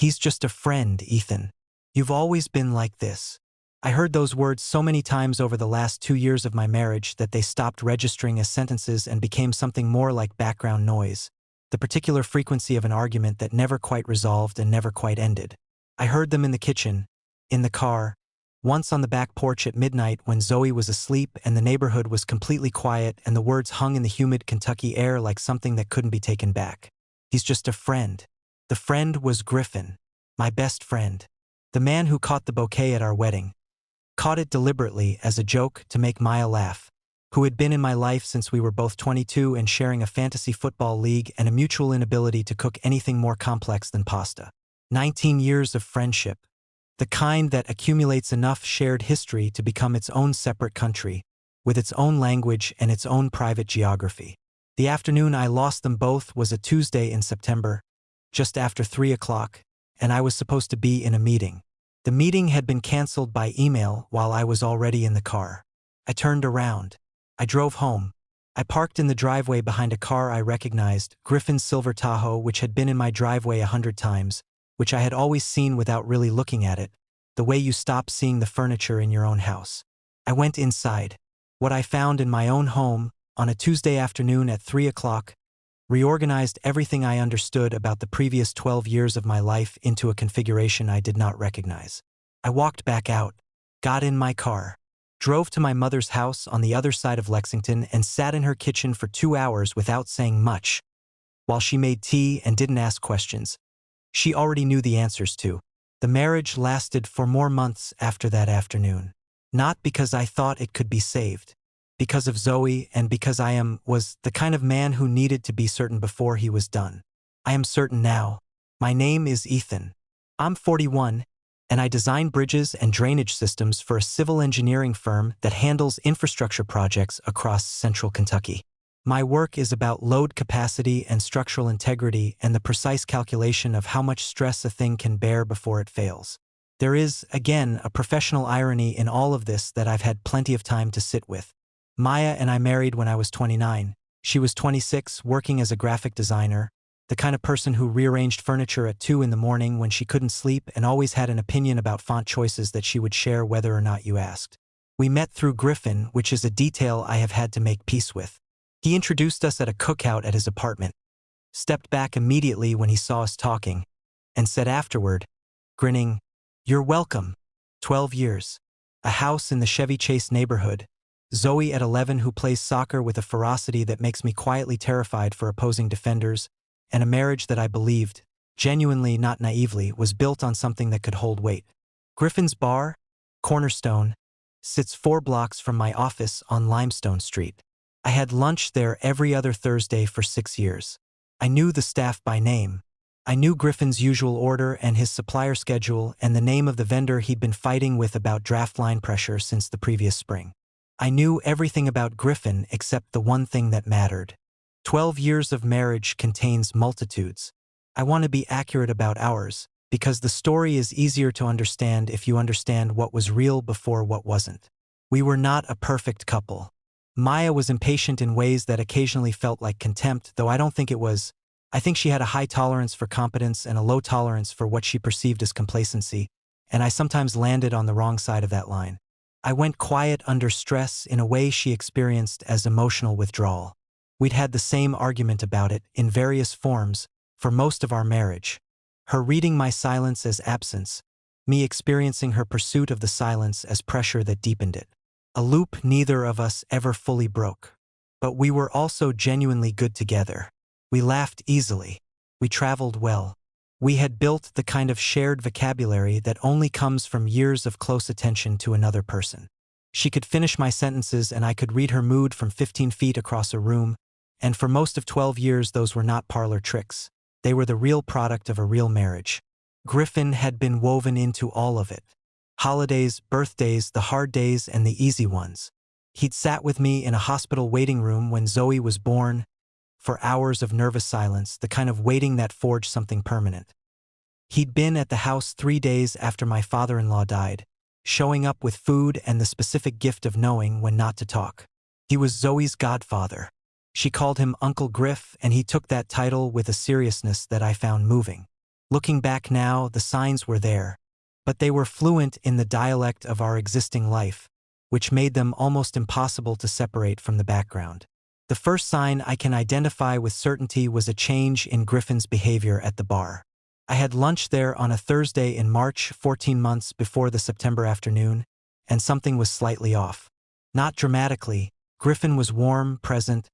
He's just a friend, Ethan. You've always been like this. I heard those words so many times over the last 2 years of my marriage that they stopped registering as sentences and became something more like background noise, the particular frequency of an argument that never quite resolved and never quite ended. I heard them in the kitchen, in the car, once on the back porch at midnight when Zoe was asleep and the neighborhood was completely quiet, and the words hung in the humid Kentucky air like something that couldn't be taken back. He's just a friend. The friend was Griffin, my best friend, the man who caught the bouquet at our wedding. Caught it deliberately as a joke to make Maya laugh, who had been in my life since we were both 22 and sharing a fantasy football league and a mutual inability to cook anything more complex than pasta. 19 years of friendship, the kind that accumulates enough shared history to become its own separate country, with its own language and its own private geography. The afternoon I lost them both was a Tuesday in September, just after 3 o'clock, and I was supposed to be in a meeting. The meeting had been canceled by email while I was already in the car. I turned around. I drove home. I parked in the driveway behind a car I recognized, Griffin's silver Tahoe, which had been in my driveway 100 times, which I had always seen without really looking at it, the way you stop seeing the furniture in your own house. I went inside. What I found in my own home, on a Tuesday afternoon at 3 o'clock, reorganized everything I understood about the previous 12 years of my life into a configuration I did not recognize. I walked back out, got in my car, drove to my mother's house on the other side of Lexington and sat in her kitchen for 2 hours without saying much, while she made tea and didn't ask questions she already knew the answers to. The marriage lasted for more months after that afternoon. Not because I thought it could be saved. Because of Zoe and because was the kind of man who needed to be certain before he was done. I am certain now. My name is Ethan. I'm 41, and I design bridges and drainage systems for a civil engineering firm that handles infrastructure projects across central Kentucky. My work is about load capacity and structural integrity and the precise calculation of how much stress a thing can bear before it fails. There is, again, a professional irony in all of this that I've had plenty of time to sit with. Maya and I married when I was 29. She was 26, working as a graphic designer, the kind of person who rearranged furniture at 2 in the morning when she couldn't sleep and always had an opinion about font choices that she would share whether or not you asked. We met through Griffin, which is a detail I have had to make peace with. He introduced us at a cookout at his apartment, stepped back immediately when he saw us talking, and said afterward, grinning, "You're welcome. 12 years. A house in the Chevy Chase neighborhood. Zoe at 11 who plays soccer with a ferocity that makes me quietly terrified for opposing defenders, and a marriage that I believed, genuinely not naively, was built on something that could hold weight. Griffin's bar, Cornerstone, sits 4 blocks from my office on Limestone Street. I had lunch there every other Thursday for 6 years. I knew the staff by name. I knew Griffin's usual order and his supplier schedule and the name of the vendor he'd been fighting with about draft line pressure since the previous spring. I knew everything about Griffin except the one thing that mattered. 12 years of marriage contains multitudes. I want to be accurate about ours, because the story is easier to understand if you understand what was real before what wasn't. We were not a perfect couple. Maya was impatient in ways that occasionally felt like contempt, though I don't think it was. I think she had a high tolerance for competence and a low tolerance for what she perceived as complacency, and I sometimes landed on the wrong side of that line. I went quiet under stress in a way she experienced as emotional withdrawal. We'd had the same argument about it, in various forms, for most of our marriage. Her reading my silence as absence, me experiencing her pursuit of the silence as pressure that deepened it. A loop neither of us ever fully broke. But we were also genuinely good together. We laughed easily. We traveled well. We had built the kind of shared vocabulary that only comes from years of close attention to another person. She could finish my sentences and I could read her mood from 15 feet across a room, and for most of 12 years those were not parlor tricks. They were the real product of a real marriage. Griffin had been woven into all of it. Holidays, birthdays, the hard days, and the easy ones. He'd sat with me in a hospital waiting room when Zoe was born, for hours of nervous silence, the kind of waiting that forged something permanent. He'd been at the house 3 days after my father-in-law died, showing up with food and the specific gift of knowing when not to talk. He was Zoe's godfather. She called him Uncle Griff, and he took that title with a seriousness that I found moving. Looking back now, the signs were there, but they were fluent in the dialect of our existing life, which made them almost impossible to separate from the background. The first sign I can identify with certainty was a change in Griffin's behavior at the bar. I had lunch there on a Thursday in March, 14 months before the September afternoon, and something was slightly off. Not dramatically, Griffin was warm, present,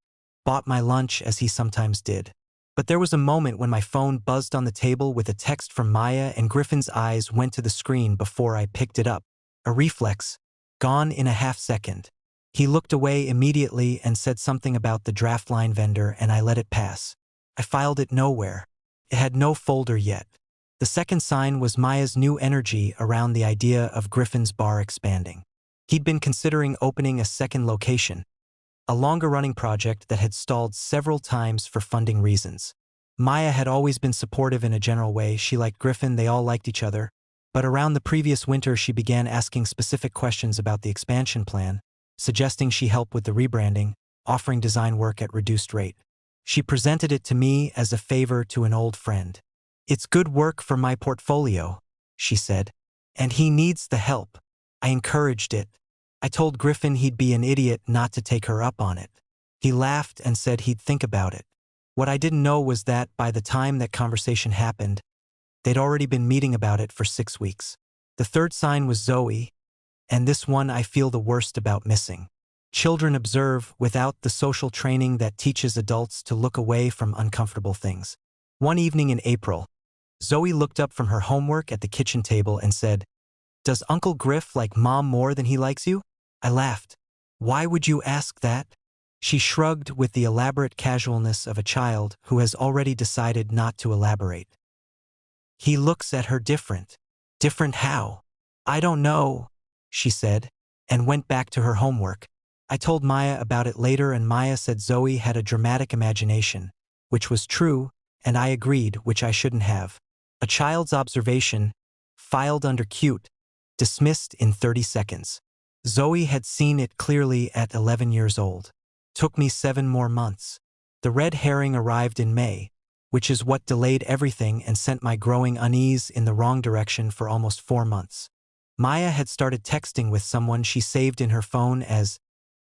bought my lunch as he sometimes did. But there was a moment when my phone buzzed on the table with a text from Maya and Griffin's eyes went to the screen before I picked it up. A reflex, gone in a half-second. He looked away immediately and said something about the draft line vendor, and I let it pass. I filed it nowhere. It had no folder yet. The second sign was Maya's new energy around the idea of Griffin's bar expanding. He'd been considering opening a second location, a longer-running project that had stalled several times for funding reasons. Maya had always been supportive in a general way. She liked Griffin, they all liked each other. But around the previous winter she began asking specific questions about the expansion plan, suggesting she help with the rebranding, offering design work at reduced rate. She presented it to me as a favor to an old friend. "It's good work for my portfolio," she said, "and he needs the help." I encouraged it. I told Griffin he'd be an idiot not to take her up on it. He laughed and said he'd think about it. What I didn't know was that by the time that conversation happened, they'd already been meeting about it for 6 weeks. The third sign was Zoe, and this one I feel the worst about missing. Children observe without the social training that teaches adults to look away from uncomfortable things. One evening in April, Zoe looked up from her homework at the kitchen table and said, "Does Uncle Griff like Mom more than he likes you?" I laughed. "Why would you ask that?" She shrugged with the elaborate casualness of a child who has already decided not to elaborate. "He looks at her different." "Different how?" "I don't know," she said, and went back to her homework. I told Maya about it later, and Maya said Zoe had a dramatic imagination, which was true, and I agreed, which I shouldn't have. A child's observation, filed under cute, dismissed in 30 seconds. Zoe had seen it clearly at 11 years old. Took me 7 more months. The red herring arrived in May, which is what delayed everything and sent my growing unease in the wrong direction for almost 4 months. Maya had started texting with someone she saved in her phone as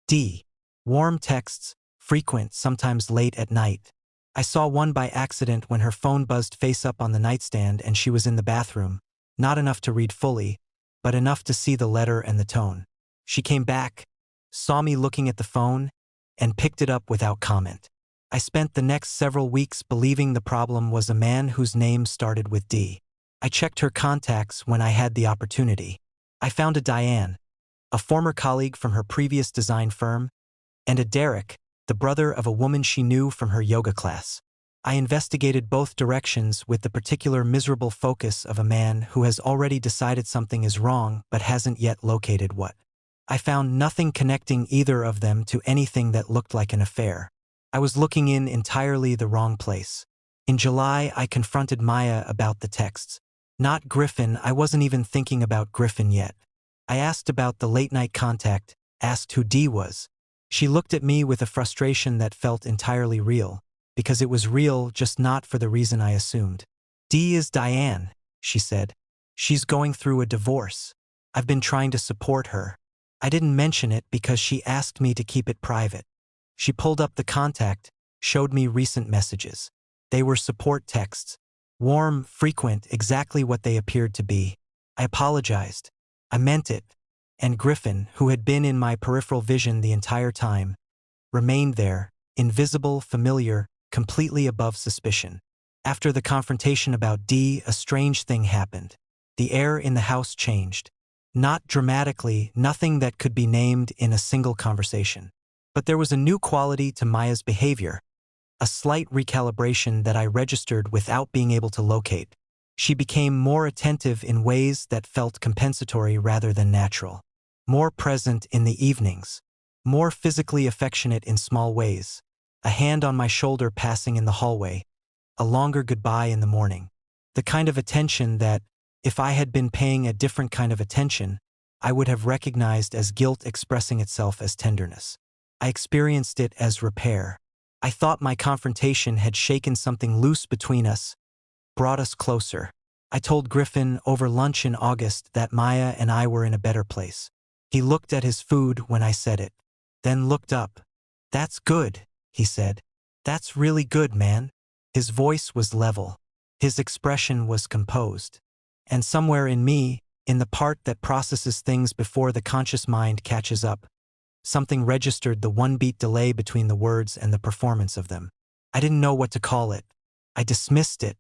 D. Warm texts, frequent, sometimes late at night. I saw one by accident when her phone buzzed face up on the nightstand and she was in the bathroom, not enough to read fully, but enough to see the letter and the tone. She came back, saw me looking at the phone, and picked it up without comment. I spent the next several weeks believing the problem was a man whose name started with D. I checked her contacts when I had the opportunity. I found a Diane, a former colleague from her previous design firm, and a Derek, the brother of a woman she knew from her yoga class. I investigated both directions with the particular miserable focus of a man who has already decided something is wrong but hasn't yet located what. I found nothing connecting either of them to anything that looked like an affair. I was looking in entirely the wrong place. In July, I confronted Maya about the texts. Not Griffin, I wasn't even thinking about Griffin yet. I asked about the late-night contact, asked who D was. She looked at me with a frustration that felt entirely real, because it was real, just not for the reason I assumed. "D is Diane," she said. "She's going through a divorce. I've been trying to support her. I didn't mention it because she asked me to keep it private." She pulled up the contact, showed me recent messages. They were support texts. Warm, frequent, exactly what they appeared to be. I apologized. I meant it. And Griffin, who had been in my peripheral vision the entire time, remained there, invisible, familiar, completely above suspicion. After the confrontation about D, a strange thing happened. The air in the house changed. Not dramatically, nothing that could be named in a single conversation. But there was a new quality to Maya's behavior, a slight recalibration that I registered without being able to locate. She became more attentive in ways that felt compensatory rather than natural. More present in the evenings. More physically affectionate in small ways. A hand on my shoulder passing in the hallway. A longer goodbye in the morning. The kind of attention that, if I had been paying a different kind of attention, I would have recognized as guilt expressing itself as tenderness. I experienced it as repair. I thought my confrontation had shaken something loose between us, brought us closer. I told Griffin over lunch in August that Maya and I were in a better place. He looked at his food when I said it, then looked up. "That's good," he said. "That's really good, man." His voice was level. His expression was composed. And somewhere in me, in the part that processes things before the conscious mind catches up, something registered the one-beat delay between the words and the performance of them. I didn't know what to call it. I dismissed it.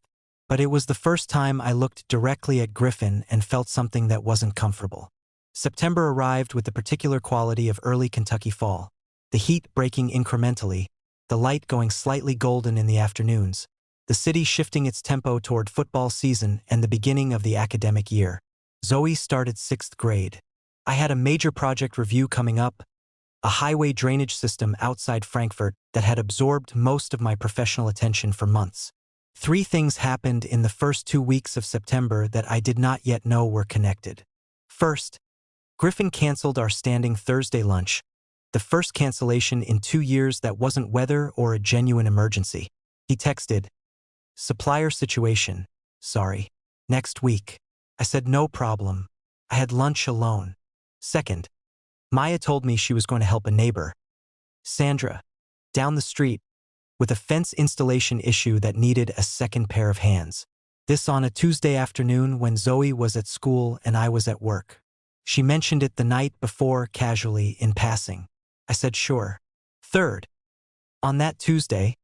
But it was the first time I looked directly at Griffin and felt something that wasn't comfortable. September arrived with the particular quality of early Kentucky fall. The heat breaking incrementally, the light going slightly golden in the afternoons, the city shifting its tempo toward football season and the beginning of the academic year. Zoe started 6th grade. I had a major project review coming up, a highway drainage system outside Frankfurt that had absorbed most of my professional attention for months. 3 things happened in the first 2 weeks of September that I did not yet know were connected. First, Griffin canceled our standing Thursday lunch, the first cancellation in 2 years that wasn't weather or a genuine emergency. He texted, "Supplier situation. Sorry. Next week." I said no problem. I had lunch alone. Second, Maya told me she was going to help a neighbor, Sandra, down the street, with a fence installation issue that needed a second pair of hands. This on a Tuesday afternoon when Zoe was at school and I was at work. She mentioned it the night before casually in passing. I said sure. Third, on that Tuesday,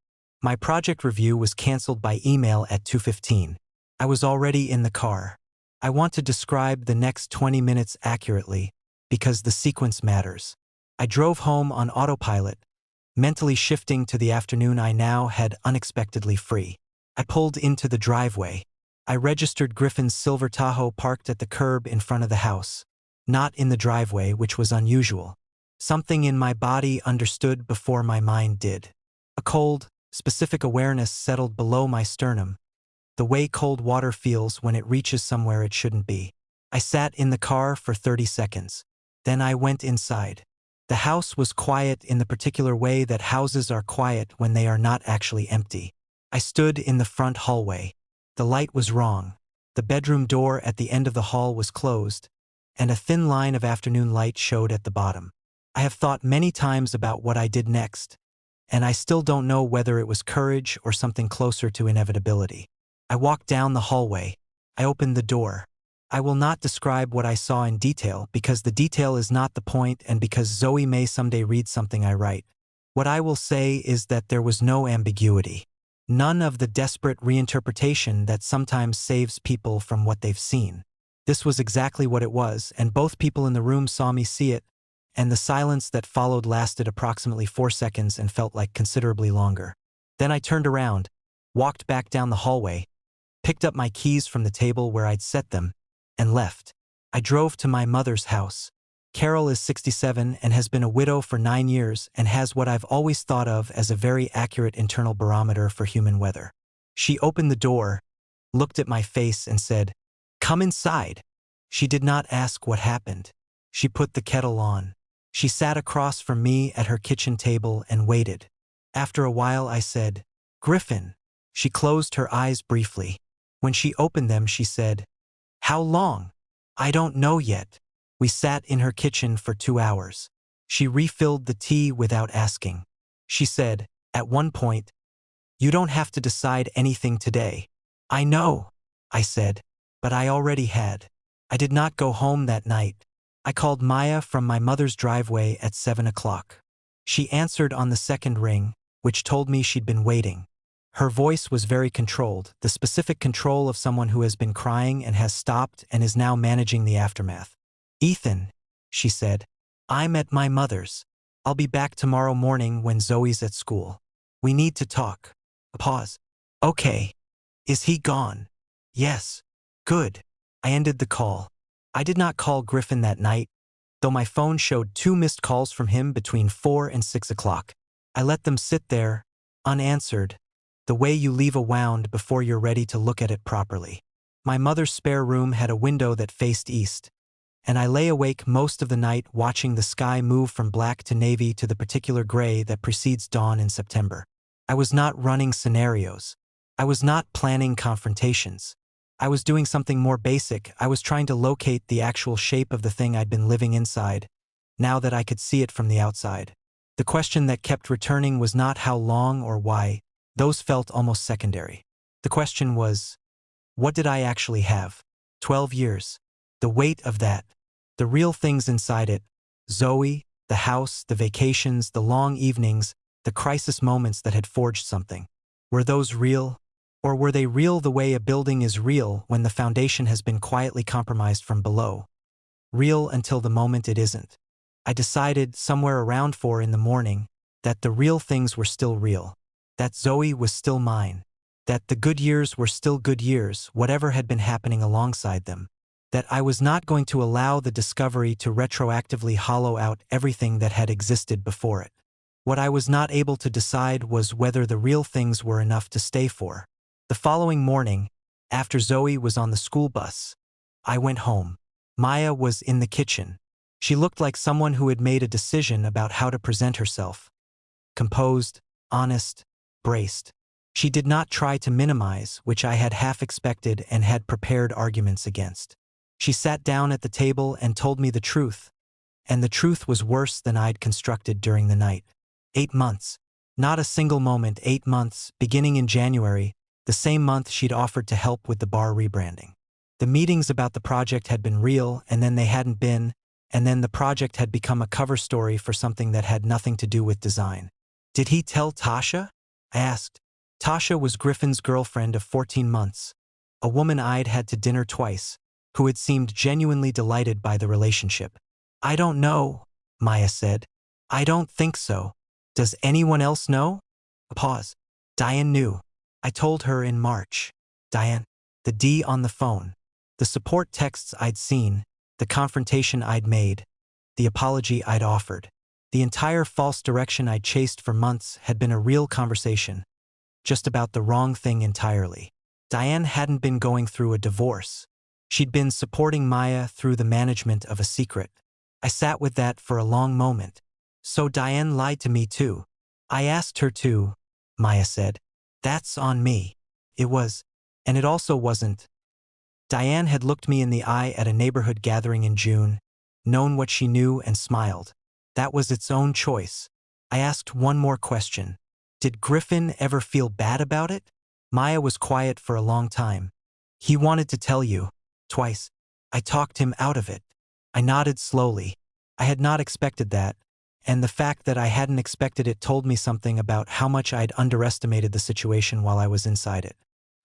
my project review was canceled by email at 2:15. I was already in the car. I want to describe the next 20 minutes accurately because the sequence matters. I drove home on autopilot, mentally shifting to the afternoon I now had unexpectedly free. I pulled into the driveway. I registered Griffin's silver Tahoe parked at the curb in front of the house, not in the driveway, which was unusual. Something in my body understood before my mind did. A cold, specific awareness settled below my sternum, the way cold water feels when it reaches somewhere it shouldn't be. I sat in the car for 30 seconds. Then I went inside. The house was quiet in the particular way that houses are quiet when they are not actually empty. I stood in the front hallway. The light was wrong. The bedroom door at the end of the hall was closed, and a thin line of afternoon light showed at the bottom. I have thought many times about what I did next, and I still don't know whether it was courage or something closer to inevitability. I walked down the hallway. I opened the door. I will not describe what I saw in detail because the detail is not the point and because Zoe may someday read something I write. What I will say is that there was no ambiguity. None of the desperate reinterpretation that sometimes saves people from what they've seen. This was exactly what it was, and both people in the room saw me see it, and the silence that followed lasted approximately 4 seconds and felt like considerably longer. Then I turned around, walked back down the hallway, picked up my keys from the table where I'd set them, and left. I drove to my mother's house. Carol is 67 and has been a widow for 9 years and has what I've always thought of as a very accurate internal barometer for human weather. She opened the door, looked at my face and said, "Come inside." She did not ask what happened. She put the kettle on. She sat across from me at her kitchen table and waited. After a while I said, "Griffin." She closed her eyes briefly. When she opened them she said, "How long?" "I don't know yet." We sat in her kitchen for 2 hours. She refilled the tea without asking. She said, at one point, "You don't have to decide anything today." "I know," I said, but I already had. I did not go home that night. I called Maya from my mother's driveway at 7 o'clock. She answered on the second ring, which told me she'd been waiting. Her voice was very controlled, the specific control of someone who has been crying and has stopped and is now managing the aftermath. "Ethan," she said, "I'm at my mother's. I'll be back tomorrow morning when Zoe's at school. We need to talk." A pause. "Okay. Is he gone?" "Yes." "Good." I ended the call. I did not call Griffin that night, though my phone showed 2 missed calls from him between 4 and 6 o'clock. I let them sit there, unanswered, the way you leave a wound before you're ready to look at it properly. My mother's spare room had a window that faced east, and I lay awake most of the night watching the sky move from black to navy to the particular gray that precedes dawn in September. I was not running scenarios. I was not planning confrontations. I was doing something more basic. I was trying to locate the actual shape of the thing I'd been living inside, now that I could see it from the outside. The question that kept returning was not how long or why. Those felt almost secondary. The question was, what did I actually have? 12 years. The weight of that. The real things inside it. Zoe, the house, the vacations, the long evenings, the crisis moments that had forged something. Were those real? Or were they real the way a building is real when the foundation has been quietly compromised from below? Real until the moment it isn't. I decided, somewhere around 4 in the morning, that the real things were still real. That Zoe was still mine. That the good years were still good years, whatever had been happening alongside them. That I was not going to allow the discovery to retroactively hollow out everything that had existed before it. What I was not able to decide was whether the real things were enough to stay for. The following morning, after Zoe was on the school bus, I went home. Maya was in the kitchen. She looked like someone who had made a decision about how to present herself. Composed, honest, braced. She did not try to minimize, which I had half expected and had prepared arguments against. She sat down at the table and told me the truth. And the truth was worse than I'd constructed during the night. 8 months. Not a single moment. 8 months, beginning in January, the same month she'd offered to help with the bar rebranding. The meetings about the project had been real, and then they hadn't been, and then the project had become a cover story for something that had nothing to do with design. Did he tell Tasha? I asked. Tasha was Griffin's girlfriend of 14 months, a woman I'd had to dinner twice, who had seemed genuinely delighted by the relationship. I don't know, Maya said. I don't think so. Does anyone else know? A pause. Diane knew. I told her in March. Diane. The D on the phone. The support texts I'd seen, the confrontation I'd made, the apology I'd offered. The entire false direction I'd chased for months had been a real conversation. Just about the wrong thing entirely. Diane hadn't been going through a divorce. She'd been supporting Maya through the management of a secret. I sat with that for a long moment. So Diane lied to me too. I asked her to, Maya said. That's on me. It was. And it also wasn't. Diane had looked me in the eye at a neighborhood gathering in June, known what she knew and smiled. That was its own choice. I asked one more question. Did Griffin ever feel bad about it? Maya was quiet for a long time. He wanted to tell you. Twice. I talked him out of it. I nodded slowly. I had not expected that, and the fact that I hadn't expected it told me something about how much I'd underestimated the situation while I was inside it.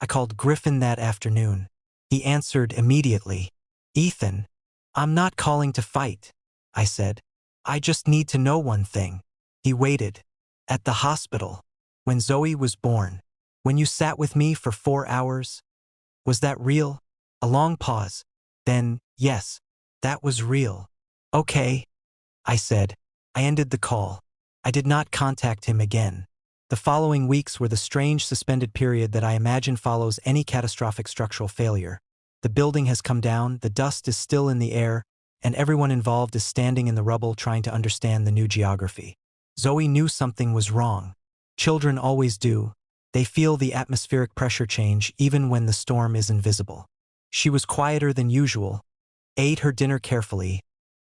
I called Griffin that afternoon. He answered immediately. Ethan, I'm not calling to fight, I said. I just need to know one thing. He waited. At the hospital. When Zoe was born. When you sat with me for 4 hours. Was that real? A long pause. Then, yes, that was real. Okay, I said. I ended the call. I did not contact him again. The following weeks were the strange suspended period that I imagine follows any catastrophic structural failure. The building has come down, the dust is still in the air, and everyone involved is standing in the rubble trying to understand the new geography. Zoe knew something was wrong. Children always do. They feel the atmospheric pressure change even when the storm is invisible. She was quieter than usual, ate her dinner carefully,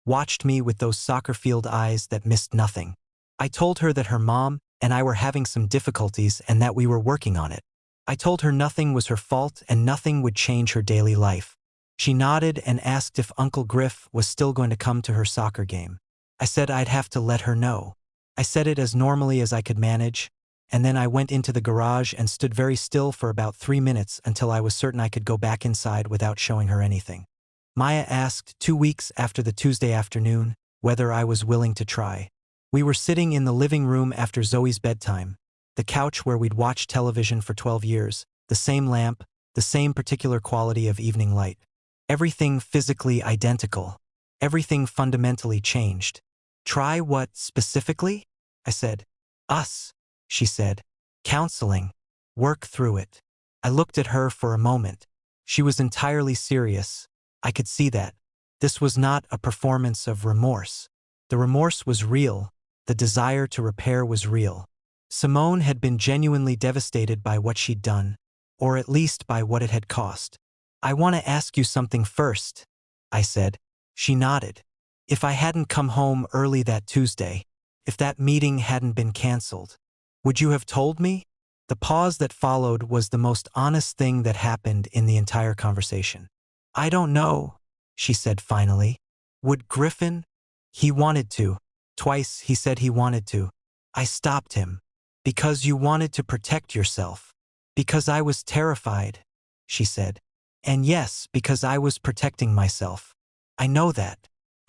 watched me with those soccer field eyes that missed nothing. I told her that her mom and I were having some difficulties and that we were working on it. I told her nothing was her fault and nothing would change her daily life. She nodded and asked if Uncle Griff was still going to come to her soccer game. I said I'd have to let her know. I said it as normally as I could manage, and then I went into the garage and stood very still for about 3 minutes until I was certain I could go back inside without showing her anything. Maya asked 2 weeks after the Tuesday afternoon whether I was willing to try. We were sitting in the living room after Zoe's bedtime, the couch where we'd watched television for 12 years, the same lamp, the same particular quality of evening light. Everything physically identical. Everything fundamentally changed. Try what specifically? I said. Us, she said. Counseling. Work through it. I looked at her for a moment. She was entirely serious. I could see that. This was not a performance of remorse. The remorse was real. The desire to repair was real. Simone had been genuinely devastated by what she'd done. or at least by what it had cost. "I want to ask you something first," I said. She nodded. "If I hadn't come home early that Tuesday, if that meeting hadn't been canceled, would you have told me?" The pause that followed was the most honest thing that happened in the entire conversation. "I don't know," she said finally. "Would Griffin?" "He wanted to. Twice he said he wanted to." I stopped him. "Because you wanted to protect yourself." "Because I was terrified," she said. "And yes, because I was protecting myself." "I know that."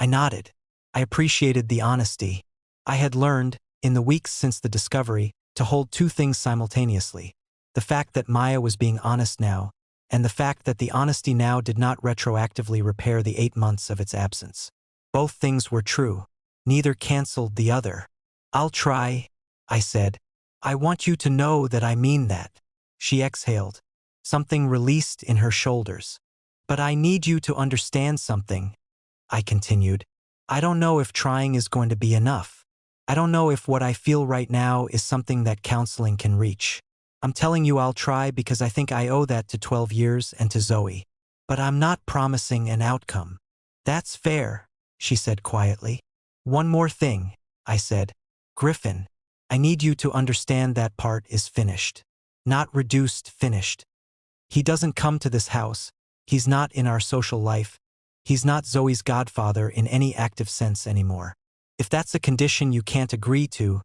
I nodded. I appreciated the honesty. I had learned, in the weeks since the discovery, to hold two things simultaneously: the fact that Maya was being honest now, and the fact that the honesty now did not retroactively repair the 8 months of its absence. Both things were true. Neither canceled the other. "I'll try," I said. "I want you to know that I mean that." She exhaled. Something released in her shoulders. "But I need you to understand something," I continued. "I don't know if trying is going to be enough. I don't know if what I feel right now is something that counseling can reach. I'm telling you I'll try because I think I owe that to 12 years and to Zoe. But I'm not promising an outcome." "That's fair," she said quietly. "One more thing," I said. "Griffin, I need you to understand that part is finished. Not reduced, finished. He doesn't come to this house. He's not in our social life. He's not Zoe's godfather in any active sense anymore. If that's a condition you can't agree to,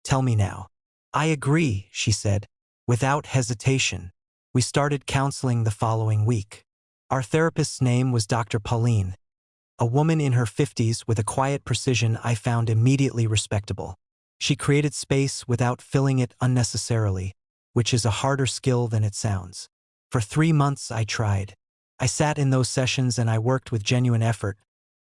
tell me now." "I agree," she said, without hesitation. We started counseling the following week. Our therapist's name was Dr. Pauline, a woman in her 50s with a quiet precision I found immediately respectable. She created space without filling it unnecessarily, which is a harder skill than it sounds. For 3 months I tried. I sat in those sessions and I worked with genuine effort,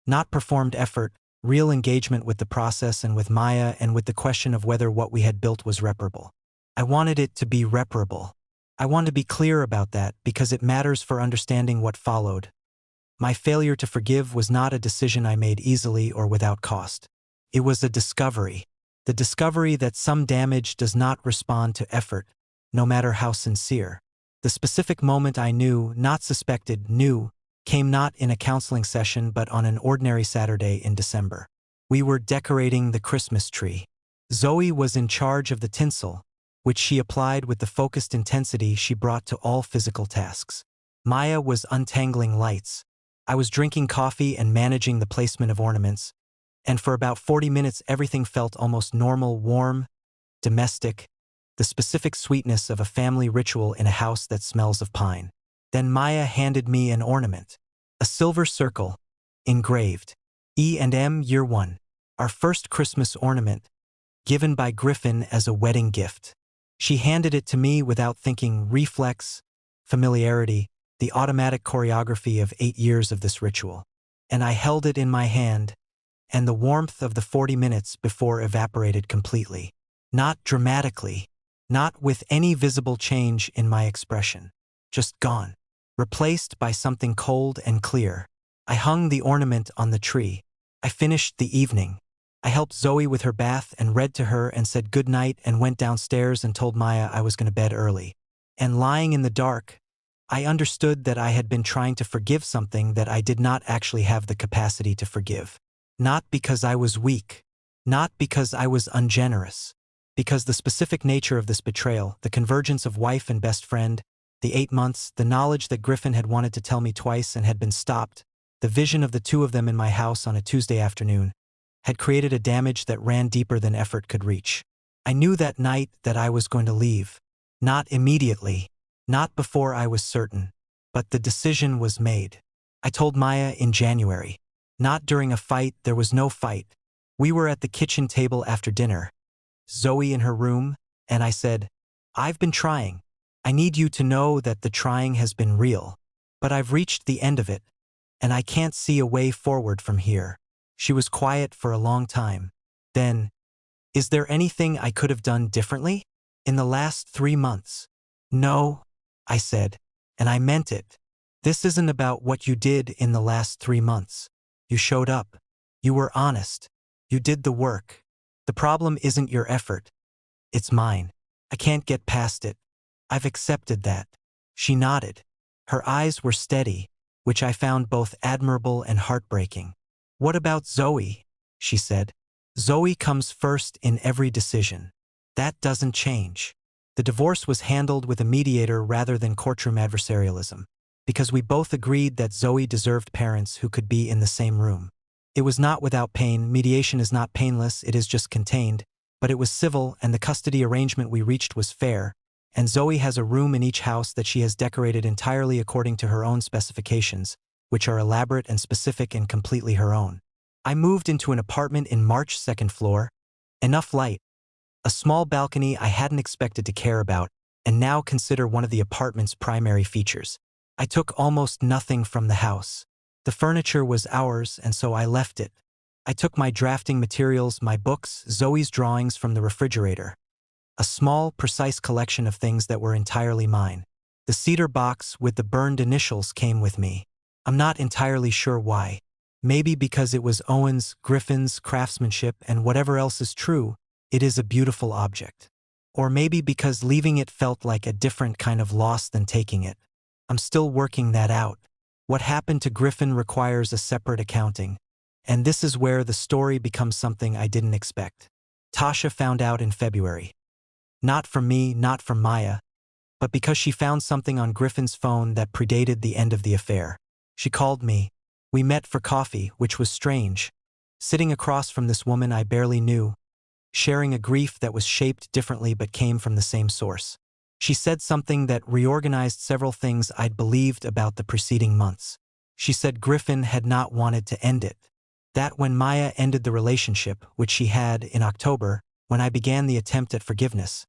not performed effort, real engagement with the process and with Maya and with the question of whether what we had built was reparable. I wanted it to be reparable. I want to be clear about that because it matters for understanding what followed. My failure to forgive was not a decision I made easily or without cost. It was a discovery. The discovery that some damage does not respond to effort, no matter how sincere. The specific moment I knew, not suspected, knew, came not in a counseling session but on an ordinary Saturday in December. We were decorating the Christmas tree. Zoe was in charge of the tinsel, which she applied with the focused intensity she brought to all physical tasks. Maya was untangling lights. I was drinking coffee and managing the placement of ornaments, and for about 40 minutes everything felt almost normal, warm, domestic, the specific sweetness of a family ritual in a house that smells of pine. Then Maya handed me an ornament, a silver circle, engraved, E&M Year 1, our first Christmas ornament, given by Griffin as a wedding gift. She handed it to me without thinking, reflex, familiarity, the automatic choreography of 8 years of this ritual. And I held it in my hand, and the warmth of the 40 minutes before evaporated completely. Not dramatically, not with any visible change in my expression. Just gone. Replaced by something cold and clear. I hung the ornament on the tree. I finished the evening. I helped Zoe with her bath and read to her and said good night and went downstairs and told Maya I was going to bed early. And lying in the dark, I understood that I had been trying to forgive something that I did not actually have the capacity to forgive. Not because I was weak. Not because I was ungenerous. Because the specific nature of this betrayal, the convergence of wife and best friend, the 8 months, the knowledge that Griffin had wanted to tell me twice and had been stopped, the vision of the two of them in my house on a Tuesday afternoon, had created a damage that ran deeper than effort could reach. I knew that night that I was going to leave. Not immediately. Not before I was certain. But the decision was made. I told Maya in January. Not during a fight, there was no fight. We were at the kitchen table after dinner. Zoe in her room, and I said, "I've been trying. I need you to know that the trying has been real. But I've reached the end of it, and I can't see a way forward from here." She was quiet for a long time. Then, "Is there anything I could have done differently? In the last 3 months?" "No," I said, and I meant it. "This isn't about what you did in the last 3 months. You showed up. You were honest. You did the work. The problem isn't your effort. It's mine. I can't get past it. I've accepted that. She nodded. Her eyes were steady, which I found both admirable and heartbreaking. What about Zoe? She said. Zoe comes first in every decision. That doesn't change. The divorce was handled with a mediator rather than courtroom adversarialism, because we both agreed that Zoe deserved parents who could be in the same room. It was not without pain. Mediation is not painless, it is just contained, but it was civil, and the custody arrangement we reached was fair, and Zoe has a room in each house that she has decorated entirely according to her own specifications, which are elaborate and specific and completely her own. I moved into an apartment in March, second floor. Enough light. A small balcony I hadn't expected to care about, and now consider one of the apartment's primary features. I took almost nothing from the house. The furniture was ours, and so I left it. I took my drafting materials, my books, Zoe's drawings from the refrigerator. A small, precise collection of things that were entirely mine. The cedar box with the burned initials came with me. I'm not entirely sure why. Maybe because it was Owen's, Griffin's craftsmanship, and whatever else is true, it is a beautiful object. Or maybe because leaving it felt like a different kind of loss than taking it. I'm still working that out. What happened to Griffin requires a separate accounting. And this is where the story becomes something I didn't expect. Tasha found out in February. Not from me, not from Maya, but because she found something on Griffin's phone that predated the end of the affair. She called me. We met for coffee, which was strange. Sitting across from this woman I barely knew, sharing a grief that was shaped differently but came from the same source. She said something that reorganized several things I'd believed about the preceding months. She said Griffin had not wanted to end it. That when Maya ended the relationship, which she had in October, when I began the attempt at forgiveness,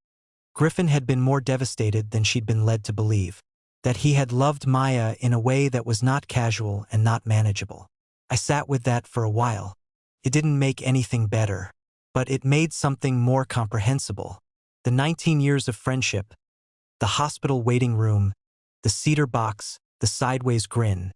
Griffin had been more devastated than she'd been led to believe. That he had loved Maya in a way that was not casual and not manageable. I sat with that for a while. It didn't make anything better, but it made something more comprehensible. The 19 years of friendship, the hospital waiting room, the cedar box, the sideways grin.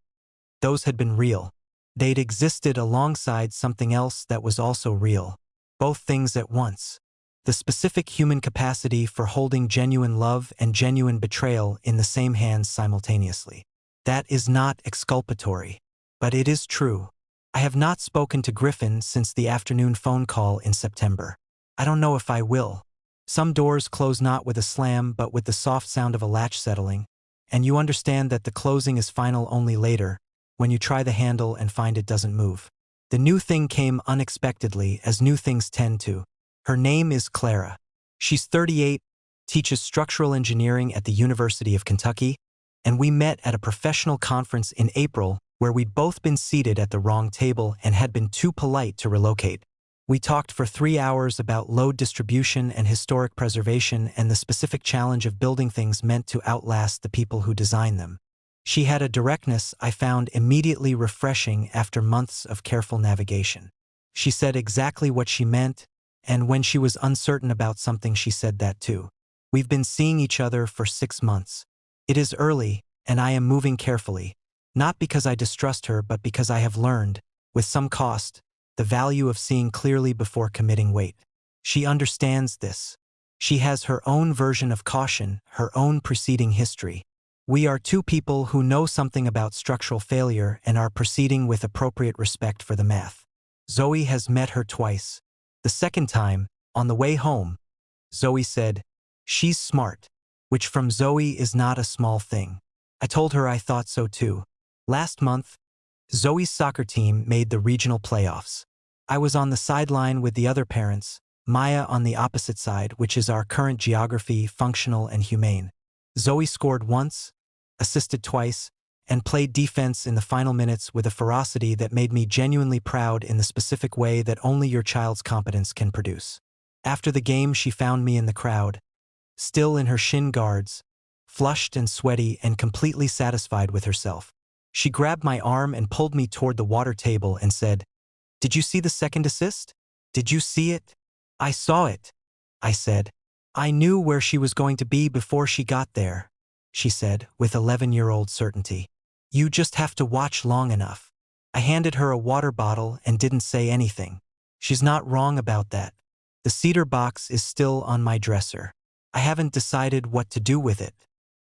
Those had been real. They'd existed alongside something else that was also real. Both things at once. The specific human capacity for holding genuine love and genuine betrayal in the same hands simultaneously. That is not exculpatory, but it is true. I have not spoken to Griffin since the afternoon phone call in September. I don't know if I will. Some doors close not with a slam but with the soft sound of a latch settling, and you understand that the closing is final only later, when you try the handle and find it doesn't move. The new thing came unexpectedly, as new things tend to. Her name is Clara. She's 38, teaches structural engineering at the University of Kentucky, and we met at a professional conference in April where we'd both been seated at the wrong table and had been too polite to relocate. We talked for 3 hours about load distribution and historic preservation and the specific challenge of building things meant to outlast the people who design them. She had a directness I found immediately refreshing after months of careful navigation. She said exactly what she meant, and when she was uncertain about something she said that too. We've been seeing each other for 6 months. It is early, and I am moving carefully, not because I distrust her but because I have learned, with some cost, the value of seeing clearly before committing weight. She understands this. She has her own version of caution, her own preceding history. We are two people who know something about structural failure and are proceeding with appropriate respect for the math. Zoe has met her twice. The second time, on the way home, Zoe said, "She's smart," which from Zoe is not a small thing. I told her I thought so too. Last month, Zoe's soccer team made the regional playoffs. I was on the sideline with the other parents, Maya on the opposite side, which is our current geography, functional and humane. Zoe scored once, assisted twice, and played defense in the final minutes with a ferocity that made me genuinely proud in the specific way that only your child's competence can produce. After the game, she found me in the crowd, still in her shin guards, flushed and sweaty and completely satisfied with herself. She grabbed my arm and pulled me toward the water table and said, "Did you see the second assist? Did you see it?" "I saw it," I said. "I knew where she was going to be before she got there," she said, with 11-year-old certainty. "You just have to watch long enough." I handed her a water bottle and didn't say anything. She's not wrong about that. The cedar box is still on my dresser. I haven't decided what to do with it.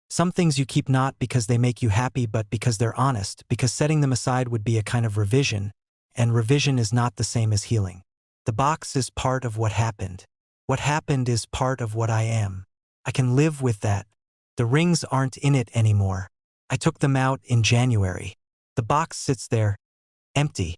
Some things you keep not because they make you happy but because they're honest, because setting them aside would be a kind of revision, and revision is not the same as healing. The box is part of what happened. What happened is part of what I am. I can live with that. The rings aren't in it anymore. I took them out in January. The box sits there, empty.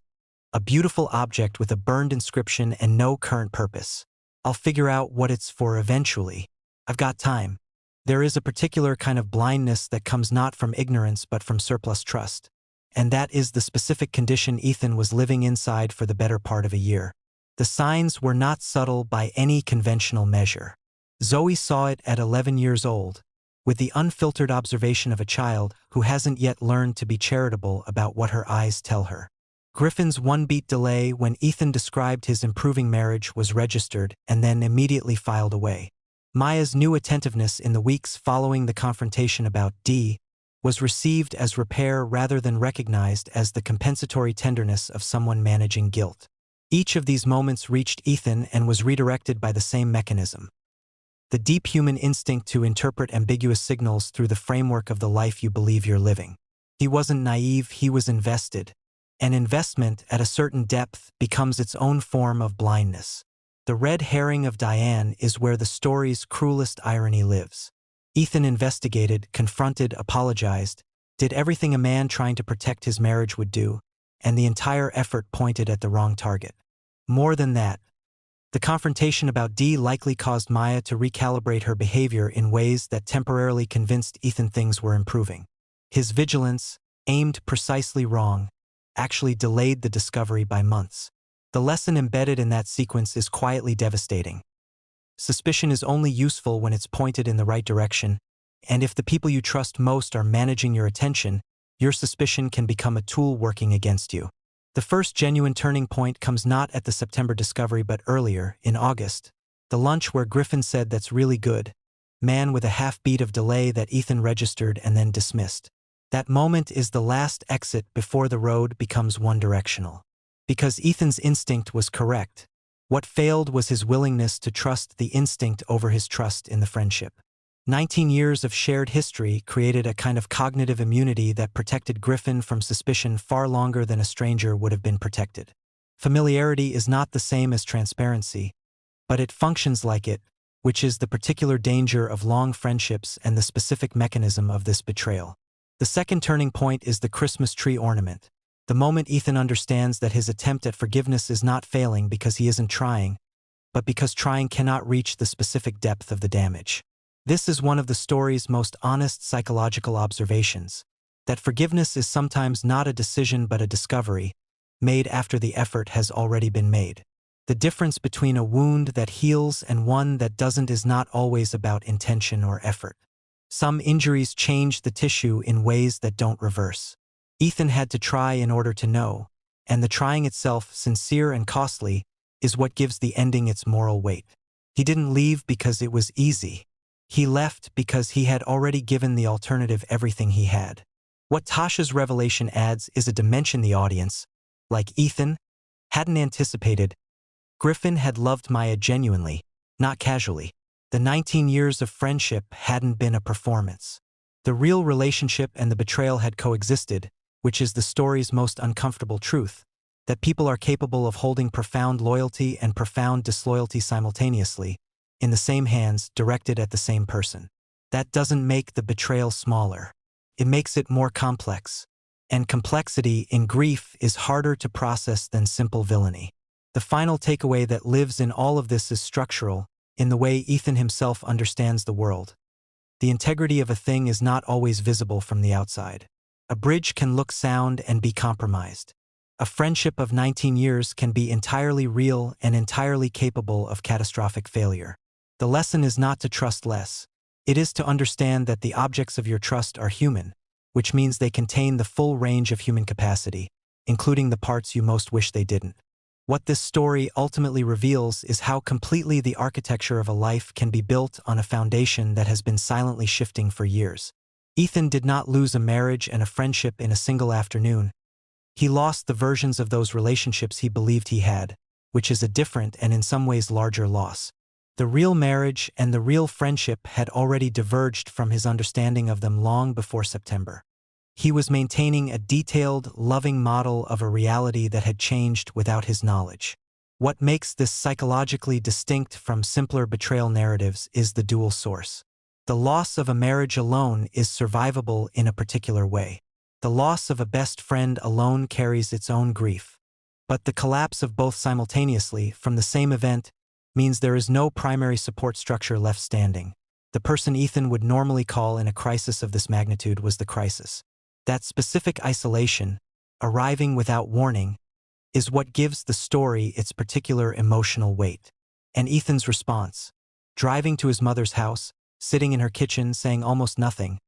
A beautiful object with a burned inscription and no current purpose. I'll figure out what it's for eventually. I've got time. There is a particular kind of blindness that comes not from ignorance but from surplus trust. And that is the specific condition Ethan was living inside for the better part of a year. The signs were not subtle by any conventional measure. Zoe saw it at 11 years old, with the unfiltered observation of a child who hasn't yet learned to be charitable about what her eyes tell her. Griffin's one-beat delay when Ethan described his improving marriage was registered and then immediately filed away. Maya's new attentiveness in the weeks following the confrontation about D was received as repair rather than recognized as the compensatory tenderness of someone managing guilt. Each of these moments reached Ethan and was redirected by the same mechanism. The deep human instinct to interpret ambiguous signals through the framework of the life you believe you're living. He wasn't naive, he was invested. An investment at a certain depth becomes its own form of blindness. The red herring of Diane is where the story's cruelest irony lives. Ethan investigated, confronted, apologized, did everything a man trying to protect his marriage would do, and the entire effort pointed at the wrong target. More than that, the confrontation about D likely caused Maya to recalibrate her behavior in ways that temporarily convinced Ethan things were improving. His vigilance, aimed precisely wrong, actually delayed the discovery by months. The lesson embedded in that sequence is quietly devastating. Suspicion is only useful when it's pointed in the right direction, and if the people you trust most are managing your attention, your suspicion can become a tool working against you. The first genuine turning point comes not at the September discovery but earlier, in August. The lunch where Griffin said "That's really good," man with a half-beat of delay that Ethan registered and then dismissed. That moment is the last exit before the road becomes one-directional. Because Ethan's instinct was correct. What failed was his willingness to trust the instinct over his trust in the friendship. 19 years of shared history created a kind of cognitive immunity that protected Griffin from suspicion far longer than a stranger would have been protected. Familiarity is not the same as transparency, but it functions like it, which is the particular danger of long friendships and the specific mechanism of this betrayal. The second turning point is the Christmas tree ornament. The moment Ethan understands that his attempt at forgiveness is not failing because he isn't trying, but because trying cannot reach the specific depth of the damage. This is one of the story's most honest psychological observations, that forgiveness is sometimes not a decision but a discovery, made after the effort has already been made. The difference between a wound that heals and one that doesn't is not always about intention or effort. Some injuries change the tissue in ways that don't reverse. Ethan had to try in order to know, and the trying itself, sincere and costly, is what gives the ending its moral weight. He didn't leave because it was easy. He left because he had already given the alternative everything he had. What Tasha's revelation adds is a dimension the audience, like Ethan, hadn't anticipated. Griffin had loved Maya genuinely, not casually. The 19 years of friendship hadn't been a performance. The real relationship and the betrayal had coexisted, which is the story's most uncomfortable truth, that people are capable of holding profound loyalty and profound disloyalty simultaneously, in the same hands, directed at the same person. That doesn't make the betrayal smaller. It makes it more complex. And complexity in grief is harder to process than simple villainy. The final takeaway that lives in all of this is structural, in the way Ethan himself understands the world. The integrity of a thing is not always visible from the outside. A bridge can look sound and be compromised. A friendship of 19 years can be entirely real and entirely capable of catastrophic failure. The lesson is not to trust less. It is to understand that the objects of your trust are human, which means they contain the full range of human capacity, including the parts you most wish they didn't. What this story ultimately reveals is how completely the architecture of a life can be built on a foundation that has been silently shifting for years. Ethan did not lose a marriage and a friendship in a single afternoon. He lost the versions of those relationships he believed he had, which is a different and in some ways larger loss. The real marriage and the real friendship had already diverged from his understanding of them long before September. He was maintaining a detailed, loving model of a reality that had changed without his knowledge. What makes this psychologically distinct from simpler betrayal narratives is the dual source. The loss of a marriage alone is survivable in a particular way. The loss of a best friend alone carries its own grief. But the collapse of both simultaneously from the same event means there is no primary support structure left standing. The person Ethan would normally call in a crisis of this magnitude was the crisis. That specific isolation, arriving without warning, is what gives the story its particular emotional weight. And Ethan's response, driving to his mother's house, sitting in her kitchen saying almost nothing,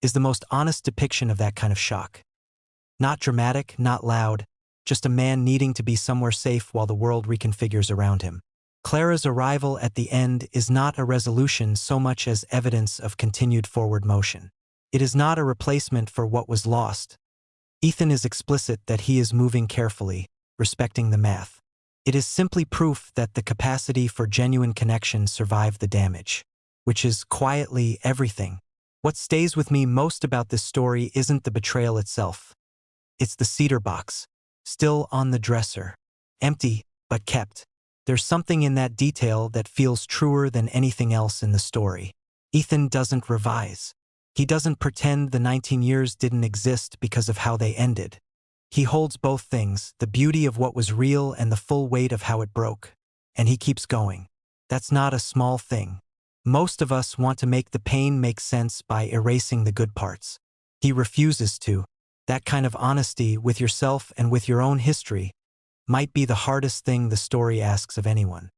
is the most honest depiction of that kind of shock. Not dramatic, not loud, just a man needing to be somewhere safe while the world reconfigures around him. Clara's arrival at the end is not a resolution so much as evidence of continued forward motion. It is not a replacement for what was lost. Ethan is explicit that he is moving carefully, respecting the math. It is simply proof that the capacity for genuine connection survived the damage, which is quietly everything. What stays with me most about this story isn't the betrayal itself. It's the cedar box, still on the dresser, empty but kept. There's something in that detail that feels truer than anything else in the story. Ethan doesn't revise. He doesn't pretend the 19 years didn't exist because of how they ended. He holds both things, the beauty of what was real and the full weight of how it broke. And he keeps going. That's not a small thing. Most of us want to make the pain make sense by erasing the good parts. He refuses to. That kind of honesty with yourself and with your own history might be the hardest thing the story asks of anyone.